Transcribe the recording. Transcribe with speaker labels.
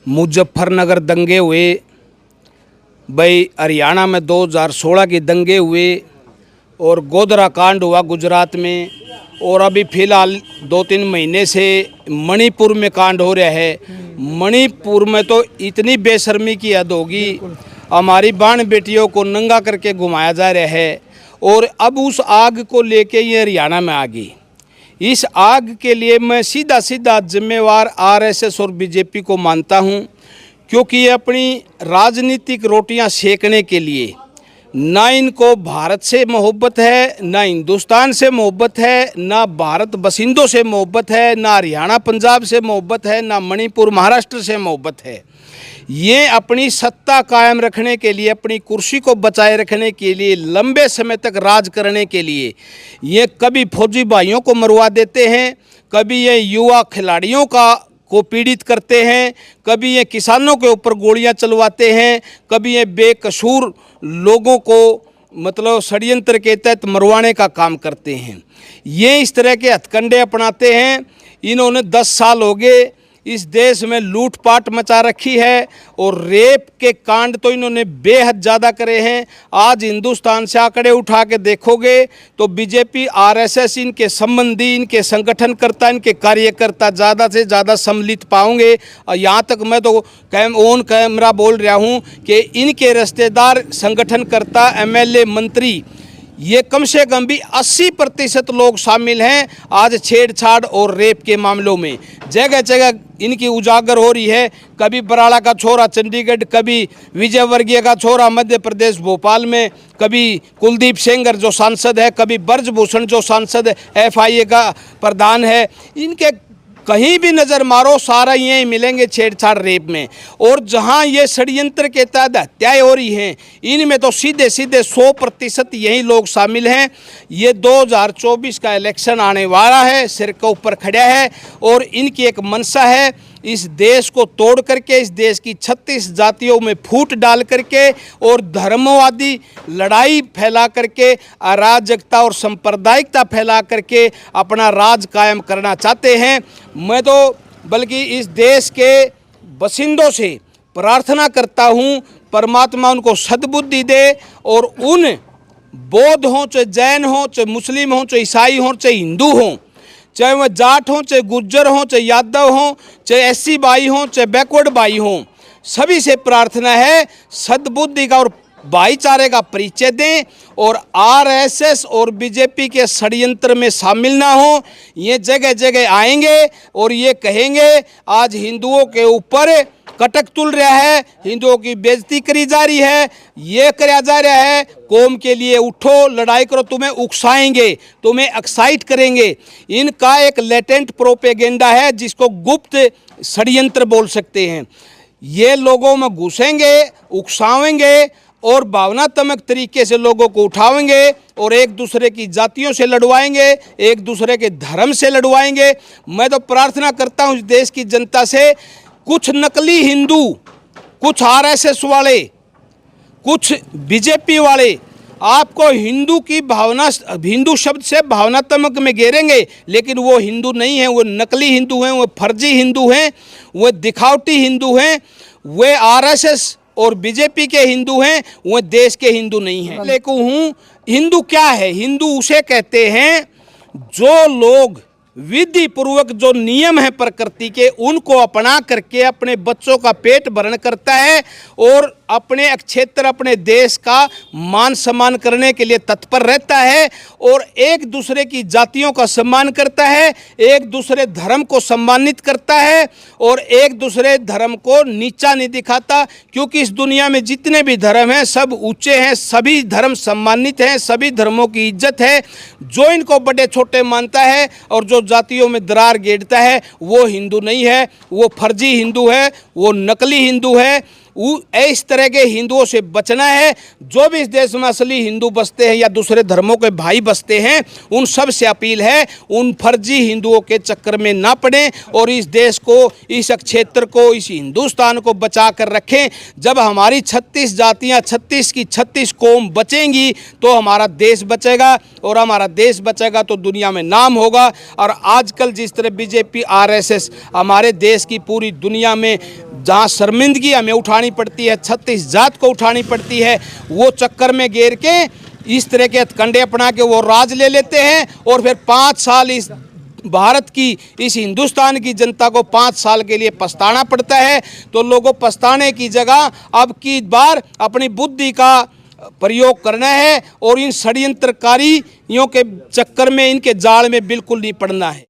Speaker 1: मुजफ्फरनगर दंगे हुए, भाई हरियाणा में 2016 के दंगे हुए, और गोधरा कांड हुआ गुजरात में, और अभी फ़िलहाल 2-3 महीने से मणिपुर में कांड हो रहा है। मणिपुर में तो इतनी बेशर्मी की हद होगी, हमारी बाण बेटियों को नंगा करके घुमाया जा रहा है, और अब उस आग को लेके ये हरियाणा में आ गई। इस आग के लिए मैं सीधा सीधा जिम्मेवार आरएसएस और बीजेपी को मानता हूं, क्योंकि ये अपनी राजनीतिक रोटियां सेकने के लिए, ना इनको भारत से मोहब्बत है, ना हिंदुस्तान से मोहब्बत है, ना भारत बसिंदों से मोहब्बत है, ना हरियाणा पंजाब से मोहब्बत है, ना मणिपुर महाराष्ट्र से मोहब्बत है। ये अपनी सत्ता कायम रखने के लिए, अपनी कुर्सी को बचाए रखने के लिए, लंबे समय तक राज करने के लिए ये कभी फौजी भाइयों को मरवा देते हैं, कभी ये युवा खिलाड़ियों को पीड़ित करते हैं, कभी ये किसानों के ऊपर गोलियां चलवाते हैं, कभी ये बेकसूर लोगों को मतलब षड्यंत्र के तहत मरवाने का काम करते हैं। ये इस तरह के हथकंडे अपनाते हैं। इन्होंने 10 साल हो गए इस देश में लूटपाट मचा रखी है, और रेप के कांड तो इन्होंने बेहद ज़्यादा करे हैं। आज हिंदुस्तान से आंकड़े उठा के देखोगे तो बीजेपी, आरएसएस, इनके संबंधी, इनके संगठनकर्ता, इनके कार्यकर्ता ज़्यादा से ज़्यादा सम्मिलित पाओगे। और यहाँ तक मैं तो ऑन कैमरा बोल रहा हूँ कि इनके रिश्तेदार, संगठनकर्ता, एमएलए, मंत्री, ये कम से कम भी 80% लोग शामिल हैं आज छेड़छाड़ और रेप के मामलों में। जगह जगह इनकी उजागर हो रही है। कभी बराड़ा का छोरा चंडीगढ़, कभी विजय वर्गीय का छोरा मध्य प्रदेश भोपाल में, कभी कुलदीप सेंगर जो सांसद है, कभी ब्रजभूषण जो सांसद एफआईए का प्रधान है। इनके कहीं भी नज़र मारो सारा ये मिलेंगे छेड़छाड़ रेप में। और जहाँ ये षड्यंत्र के तहत हत्याएँ हो रही हैं, इनमें तो सीधे सीधे 100% यही लोग शामिल हैं। ये 2024 का इलेक्शन आने वाला है, सिर के ऊपर खड़ा है, और इनकी एक मंशा है इस देश को तोड़ करके, इस देश की 36 जातियों में फूट डाल करके और धर्मवादी लड़ाई फैला करके, अराजकता और सांप्रदायिकता फैला करके अपना राज कायम करना चाहते हैं। मैं तो बल्कि इस देश के बसिंदों से प्रार्थना करता हूं, परमात्मा उनको सद्बुद्धि दे, और उन बौद्ध हों, चाहे जैन हों, चाहे मुस्लिम हों, चाहे ईसाई हों, चाहे हिंदू हों, चाहे वह जाट हों, चाहे गुज्जर हों, चाहे यादव हों, चाहे एससी भाई हों, चाहे बैकवर्ड भाई हों, सभी से प्रार्थना है सद्बुद्धि का और भाईचारे का परिचय दें, और आरएसएस और बीजेपी के षड्यंत्र में शामिल ना हो। ये जगह जगह आएंगे और ये कहेंगे आज हिंदुओं के ऊपर कटक तुल रहा है, हिंदुओं की बेइज्जती करी जा रही है, ये कराया जा रहा है, कौम के लिए उठो, लड़ाई करो, तुम्हें उकसाएंगे, तुम्हें एक्साइट करेंगे। इनका एक लेटेंट प्रोपेगेंडा है जिसको गुप्त षड्यंत्र बोल सकते हैं। ये लोगों में घुसेंगे, उकसावेंगे और भावनात्मक तरीके से लोगों को उठाएंगे, और एक दूसरे की जातियों से लड़वाएंगे, एक दूसरे के धर्म से लड़वाएंगे। मैं तो प्रार्थना करता हूँ इस देश की जनता से, कुछ नकली हिंदू, कुछ आरएसएस वाले, कुछ बीजेपी वाले आपको हिंदू की भावना, हिंदू शब्द से भावनात्मक में घेरेंगे, लेकिन वो हिंदू नहीं हैं, वो नकली हिंदू हैं, वो फर्जी हिंदू हैं, वो दिखावटी हिंदू हैं, वे आरएसएस और बीजेपी के हिंदू हैं, वो देश के हिंदू नहीं हैं। लेकिन हिंदू क्या है? हिंदू उसे कहते हैं जो लोग विधि पूर्वक जो नियम है प्रकृति के, उनको अपना करके अपने बच्चों का पेट भरण करता है, और अपने क्षेत्र, अपने देश का मान सम्मान करने के लिए तत्पर रहता है, और एक दूसरे की जातियों का सम्मान करता है, एक दूसरे धर्म को सम्मानित करता है, और एक दूसरे धर्म को नीचा नहीं दिखाता। क्योंकि इस दुनिया में जितने भी धर्म हैं सब ऊंचे हैं, सभी धर्म सम्मानित हैं, सभी धर्मों की इज्जत है। जो इनको बड़े छोटे मानता है और जो जातियों में दरार गेड़ता है, वो हिंदू नहीं है, वो फर्जी हिंदू है, वो नकली हिंदू है। इस तरह के हिंदुओं से बचना है। जो भी इस देश में असली हिंदू बसते हैं या दूसरे धर्मों के भाई बसते हैं, उन सब से अपील है उन फर्जी हिंदुओं के चक्कर में ना पड़ें, और इस देश को, इस क्षेत्र को, इस हिंदुस्तान को बचा कर रखें। जब हमारी 36 जातियां, 36 की 36 कौम बचेंगी तो हमारा देश बचेगा, और हमारा देश बचेगा तो दुनिया में नाम होगा। और आजकल जिस तरह बीजेपी, आरएसएस हमारे देश की पूरी दुनिया में जहाँ शर्मिंदगी हमें उठानी पड़ती है, 36 जात को उठानी पड़ती है, वो चक्कर में घेर के इस तरह के हथकंडे अपना के वो राज ले लेते हैं और फिर 5 साल इस भारत की, इस हिंदुस्तान की जनता को 5 साल के लिए पछताना पड़ता है। तो लोगों पछताने की जगह अब की बार अपनी बुद्धि का प्रयोग करना है और इन षड्यंत्रकारियों के चक्कर में, इनके जाल में बिल्कुल नहीं पड़ना है।